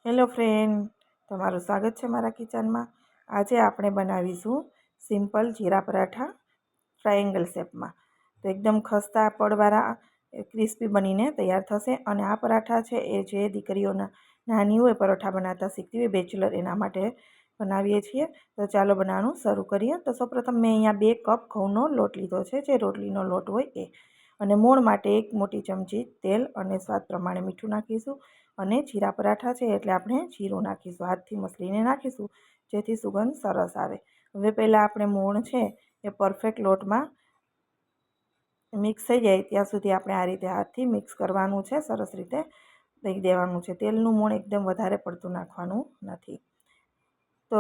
Hello friend, તમારું સ્વાગત છે મારા કિચનમાં। આજે આપણે બનાવીશું સિમ્પલ જીરા પરાઠા ટ્રાયેંગલ શેપમાં। તો એકદમ ખસ્તા પડવાળા ક્રિસ્પી બનીને તૈયાર થશે। અને આ પરાઠા છે એ જે દીકરીઓના નાની હોય પરોઠા બનાવતા શીખતી હોય બેચલર, એના માટે બનાવીએ છીએ। તો ચાલો બનાવવાનું શરૂ કરીએ। તો સૌપ્રથમ મેં અહીંયા 2 કપ ઘઉંનો લોટ લીધો છે, જે રોટલીનો લોટ હોય એ। અને મોણ માટે 1 મોટી ચમચી તેલ અને સ્વાદ પ્રમાણે મીઠું નાખીશું। અને જીરા પરાઠા છે એટલે આપણે જીરું નાખીશું, હાથથી મસળીને નાખીશું જેથી સુગંધ સરસ આવે। હવે પહેલાં આપણે મોણ છે એ પરફેક્ટ લોટમાં મિક્સ થઈ જાય ત્યાં સુધી આપણે આ રીતે હાથથી મિક્સ કરવાનું છે, સરસ રીતે દઈ દેવાનું છે। તેલનું મોણ એકદમ વધારે પડતું નાખવાનું નથી। તો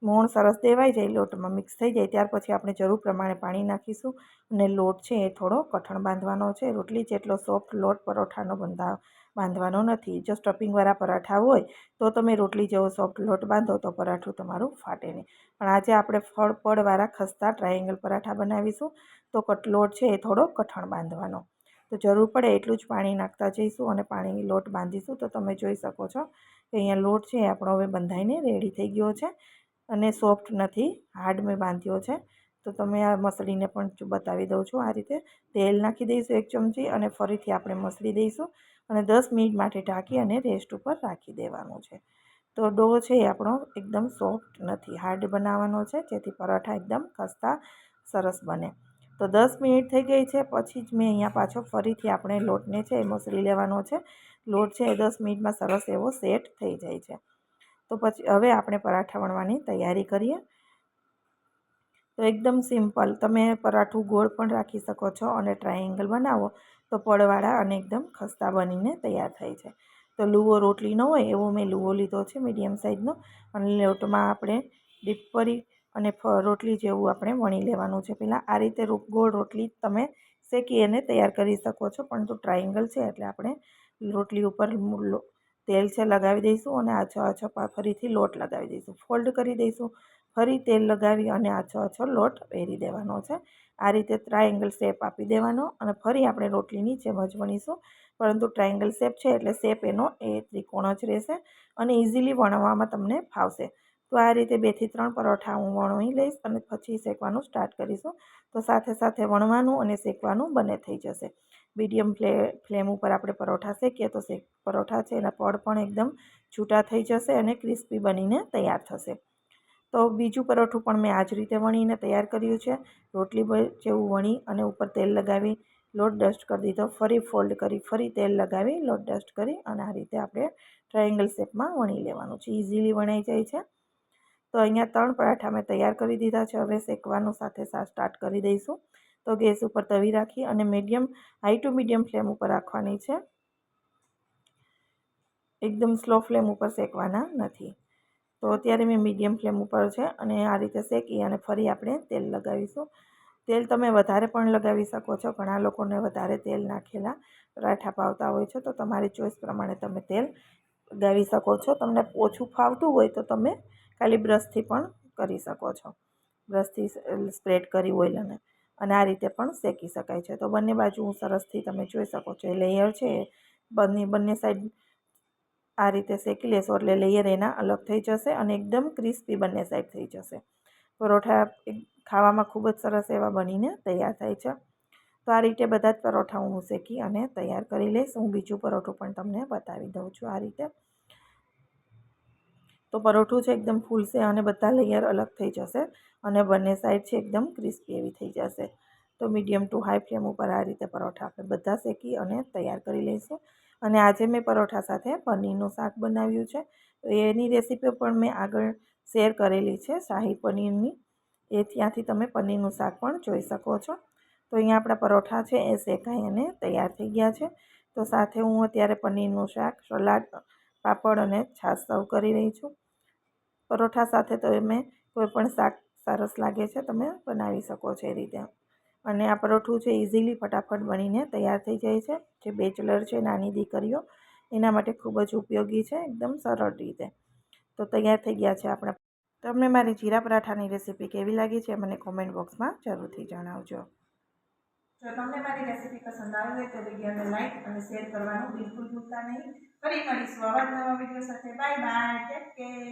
મોણ સરસ દેવાઈ જાય, લોટમાં મિક્સ થઈ જાય ત્યાર પછી આપણે જરૂર પ્રમાણે પાણી નાખીશું। અને લોટ છે એ થોડો કઠણ બાંધવાનો છે, રોટલી જેટલો સોફ્ટ લોટ પરોઠાનો બાંધવાનો નથી। જો સ્ટફિંગવાળા પરાઠા હોય તો તમે રોટલી જેવો સોફ્ટ લોટ બાંધો તો પરાઠું તમારું ફાટે નહીં, પણ આજે આપણે પડવાળા ખસ્તા ટ્રાયેંગલ પરાઠા બનાવીશું તો લોટ છે એ થોડો કઠણ બાંધવાનો। તો જરૂર પડે એટલું જ પાણી નાખતા જઈશું અને પાણી લોટ બાંધીશું। તો તમે જોઈ શકો છો કે અહીંયા લોટ છે એ આપણો હવે બંધાઈને રેડી થઈ ગયો છે અને સોફ્ટ નથી, હાર્ડ મેં બાંધ્યો છે। તો તમે આ મસળીને પણ બતાવી દઉં છું। આ રીતે તેલ નાખી દઈશું 1 ચમચી અને ફરીથી આપણે મસળી દઈશું અને 10 મિનિટ માટે ઢાંકી અને રેસ્ટ ઉપર રાખી દેવાનું છે। તો ડો છે એ આપણો એકદમ સોફ્ટ નથી, હાર્ડ બનાવવાનો છે જેથી પરાઠા એકદમ ખસ્તા સરસ બને। તો 10 મિનિટ થઈ ગઈ છે, પછી જ મેં અહીંયા પાછો ફરીથી આપણે લોટને છે એ મસળી લેવાનો છે। લોટ છે એ 10 મિનિટમાં સરસ એવો સેટ થઈ જાય છે। તો પછી હવે આપણે પરાઠા વણવાની તૈયારી કરીએ। તો એકદમ સિમ્પલ, તમે પરાઠું ગોળ પણ રાખી શકો છો અને ટ્રાયેંગલ બનાવો તો પડવાળા અને એકદમ ખસ્તા બનીને તૈયાર થાય છે। તો લુવો રોટલીનો હોય એવો મેં લુવો લીધો છે, મીડિયમ સાઇઝનો, અને લોટમાં આપણે ડીપ કરી અને રોટલી જેવું આપણે વણી લેવાનું છે। પહેલાં આ રીતે ગોળ રોટલી તમે શેકી અને તૈયાર કરી શકો છો, પરંતુ ટ્રાયેંગલ છે એટલે આપણે રોટલી ઉપર તેલ છે લગાવી દઈશું અને આછો ફરીથી લોટ લગાવી દઈશું, ફોલ્ડ કરી દઈશું, ફરી તેલ લગાવી અને આછો લોટ પહેરી દેવાનો છે। આ રીતે ટ્રાયેંગલ શેપ આપી દેવાનો અને ફરી આપણે રોટલીની જેમ જ વણીશું, પરંતુ ટ્રાયેંગલ શેપ છે એટલે શેપ એનો એ ત્રિકોણ જ રહેશે અને ઇઝીલી વણવામાં તમને ફાવશે। તો આ રીતે 2 થી 3 પરોઠા હું વણી લઈશ અને પછી શેકવાનું સ્ટાર્ટ કરીશું। તો સાથે સાથે વણવાનું અને શેકવાનું બંને થઈ જશે। મીડિયમ ફ્લેમ ઉપર આપણે પરોઠા શેકીએ તો પરોઠા છે એના પડ પણ એકદમ છૂટા થઈ જશે અને ક્રિસ્પી બનીને તૈયાર થશે। તો બીજું પરોઠું પણ મેં આ જ રીતે વણીને તૈયાર કર્યું છે। રોટલી જેવું વણી અને ઉપર તેલ લગાવી લોટ ડસ્ટ કરી દીધો, ફરી ફોલ્ડ કરી ફરી તેલ લગાવી લોટ ડસ્ટ કરી અને આ રીતે આપણે ટ્રાયેંગલ શેપમાં વણી લેવાનું છે, ઇઝીલી વણાઈ જાય છે। તો અહીંયા 3 પરાઠા મેં તૈયાર કરી દીધા છે, હવે શેકવાનું સાથે સ્ટાર્ટ કરી દઈશું। તો ગેસ ઉપર તવી રાખી અને હાઈ ટુ મીડિયમ ફ્લેમ ઉપર રાખવાની છે, એકદમ સ્લો ફ્લેમ ઉપર શેકવાના નથી। તો અત્યારે મેં મીડિયમ ફ્લેમ ઉપર છે અને આ રીતે શેકી અને ફરી આપણે તેલ લગાવીશું। તેલ તમે વધારે પણ લગાવી શકો છો, ઘણા લોકોને વધારે તેલ નાખેલા પરાઠા ભાવતા હોય છે, તો તમારી ચોઈસ પ્રમાણે તમે તેલ લગાવી શકો છો। તમને ઓછું ફાવતું હોય તો તમે ખાલી બ્રશથી પણ કરી શકો છો, બ્રશથી સ્પ્રેડ કરી ઓઇલ અને આ રીતે પણ શેકી શકાય છે। તો બંને બાજુ સરસથી તમે જોઈ શકો છો એ લેયર છે બંને સાઈડ આ રીતે શેકી લેશો એટલે લેયર એના અલગ થઈ જશે અને એકદમ ક્રિસ્પી બંને સાઈડ થઈ જશે। પરોઠા ખાવામાં ખૂબ જ સરસ એવા બનીને તૈયાર થાય છે। તો આ રીતે બધા જ પરોઠા હું શેકી અને તૈયાર કરી લઈશ। હું બીજું પરોઠું પણ તમને બતાવી દઉં છું આ રીતે। તો પરોઠું છે એકદમ ફૂલશે અને બધા લેયર અલગ થઈ જશે અને બંને સાઈડ છે એકદમ ક્રિસ્પી એવી થઈ જશે। તો મીડિયમ ટુ હાઈ ફ્લેમ ઉપર આ રીતે પરોઠા આપણે બધા શેકી અને તૈયાર કરી લઈશું। અને આજે મેં પરોઠા સાથે પનીરનું શાક બનાવ્યું છે, તો એની રેસીપી પણ મેં આગળ શેર કરેલી છે, શાહી પનીરની, ત્યાંથી તમે પનીરનું શાક પણ જોઈ શકો છો। તો અહીંયા આપણા પરોઠા છે એ શેકાઈ અને તૈયાર થઈ ગયા છે। તો સાથે હું અત્યારે પનીરનું શાક, સલાડ, પાપડ અને છાશ સર્વ કરી રહી છું। પરોઠા સાથે તો કોઈ પણ શાક સરસ લાગે છે, તમે બનાવી શકો છો એ રીતે। અને આ પરોઠું છે ઇઝીલી ફટાફટ બનીને તૈયાર થઈ જાય છે, જે બેચલર છે નાની દીકરીઓ એના માટે ખૂબ જ ઉપયોગી છે, એકદમ સરળ રીતે। તો તૈયાર થઈ ગયા છે આપણા। તમને મારી જીરા પરાઠાની રેસીપી કેવી લાગી છે મને કોમેન્ટ બોક્સમાં જરૂરથી જણાવજો। જો તમને મારી રેસીપી પસંદ આવી હોય તો વિડીયોને લાઈક અને શેર કરવાનું બિલકુલ ભૂલતા નહીં. ફરી મળીશું આવા નવા વિડીયો સાથે. Bye bye, take care.